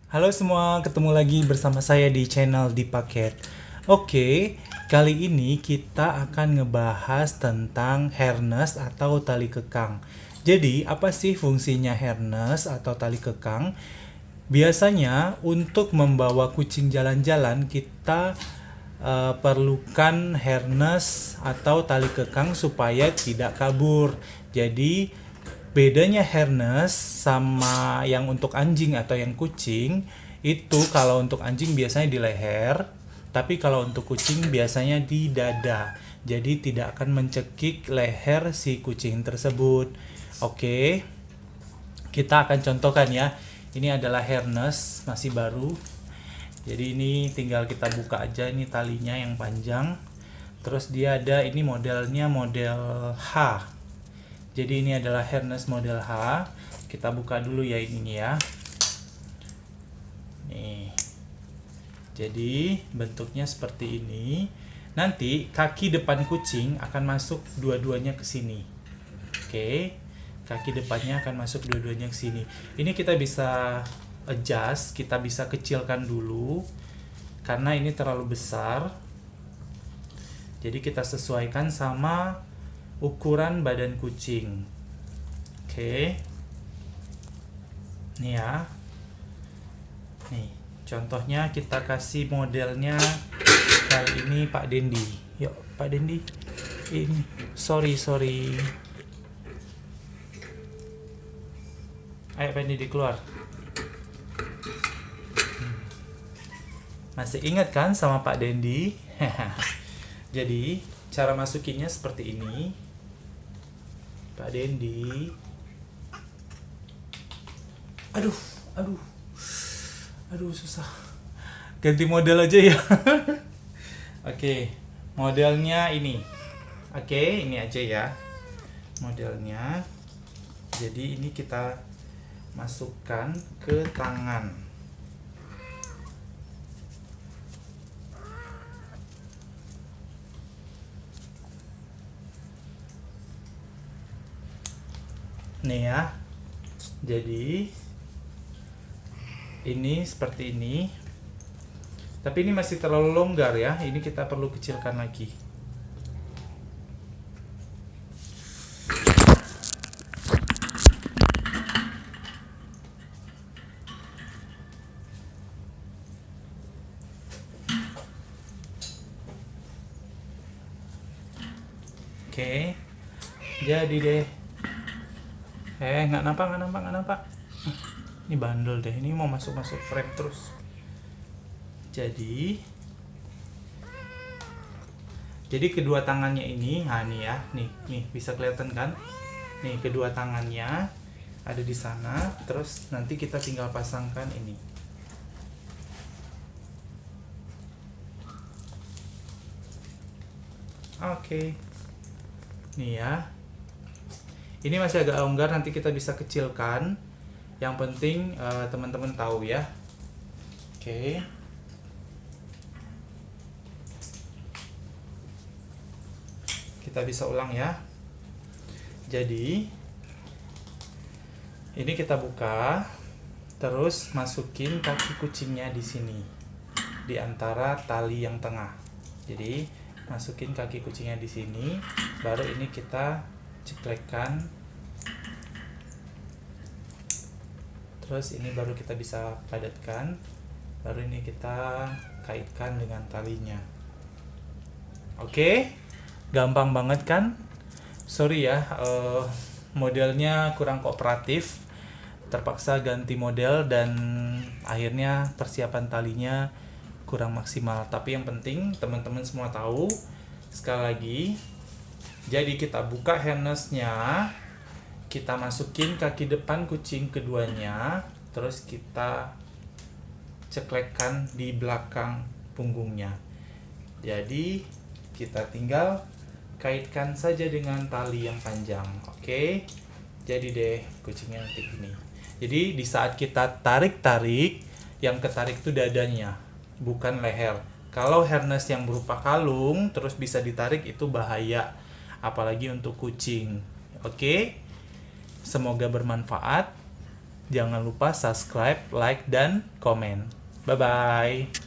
Halo semua, ketemu lagi bersama saya di channel Di Paket. Oke, kali ini kita akan ngebahas tentang harness atau tali kekang. Jadi, apa sih fungsinya harness atau tali kekang? Biasanya untuk membawa kucing jalan-jalan kita perlukan harness atau tali kekang supaya tidak kabur. Jadi bedanya harness sama yang untuk anjing atau yang kucing itu, kalau untuk anjing biasanya di leher, tapi kalau untuk kucing biasanya di dada. Jadi tidak akan mencekik leher si kucing tersebut. Oke, kita akan contohkan ya. Ini adalah harness masih baru. Jadi ini tinggal kita buka aja, ini talinya yang panjang. Terus dia ada, ini modelnya model H. Jadi ini adalah harness model H. Kita buka dulu ya ini ya. Nih. Jadi bentuknya seperti ini. Nanti kaki depan kucing akan masuk dua-duanya ke sini. Oke. Kaki depannya akan masuk dua-duanya ke sini. Ini kita bisa adjust, kita bisa kecilkan dulu karena ini terlalu besar. Jadi kita sesuaikan sama ukuran badan kucing. Oke. Nih ya. Nih, contohnya kita kasih modelnya kali ini Pak Dendi. Yuk, Pak Dendi. Ini, sorry. Ayo Pak Dendi keluar. Masih ingat kan sama Pak Dendi? Jadi, cara masukinnya seperti ini. Pak Dendi. Aduh, susah. Ganti model aja ya. Oke, modelnya ini. Oke, ini aja ya modelnya. Jadi ini kita masukkan ke tangan. Nih ya. Jadi ini seperti ini. Tapi ini masih terlalu longgar ya. Ini kita perlu kecilkan lagi. Oke. Jadi deh. Nggak nampak. Ini bandel deh, ini mau masuk frame terus. Jadi kedua tangannya ini, nah nih ya, nih bisa kelihatan kan? Nih kedua tangannya ada di sana, terus nanti kita tinggal pasangkan ini. Oke. Nih ya. Ini masih agak longgar, nanti kita bisa kecilkan. Yang penting teman-teman tahu ya. Oke. Kita bisa ulang ya. Jadi ini kita buka, terus masukin kaki kucingnya di sini, di antara tali yang tengah. Jadi masukin kaki kucingnya di sini, baru ini kita ceklekkan. Terus ini baru kita bisa padatkan. Baru ini kita kaitkan dengan talinya. Oke, gampang banget kan? Sorry ya, modelnya kurang kooperatif. Terpaksa ganti model dan akhirnya persiapan talinya kurang maksimal. Tapi yang penting teman-teman semua tahu. Sekali lagi, jadi kita buka harnessnya, kita masukin kaki depan kucing keduanya, terus kita ceklekkan di belakang punggungnya. Jadi kita tinggal kaitkan saja dengan tali yang panjang. Oke. Jadi deh kucingnya nanti gini. Jadi di saat kita tarik-tarik, yang ketarik itu dadanya, bukan leher. Kalau harness yang berupa kalung terus bisa ditarik, itu bahaya, apalagi untuk kucing. Oke. Semoga bermanfaat. Jangan lupa subscribe, like, dan komen. Bye-bye.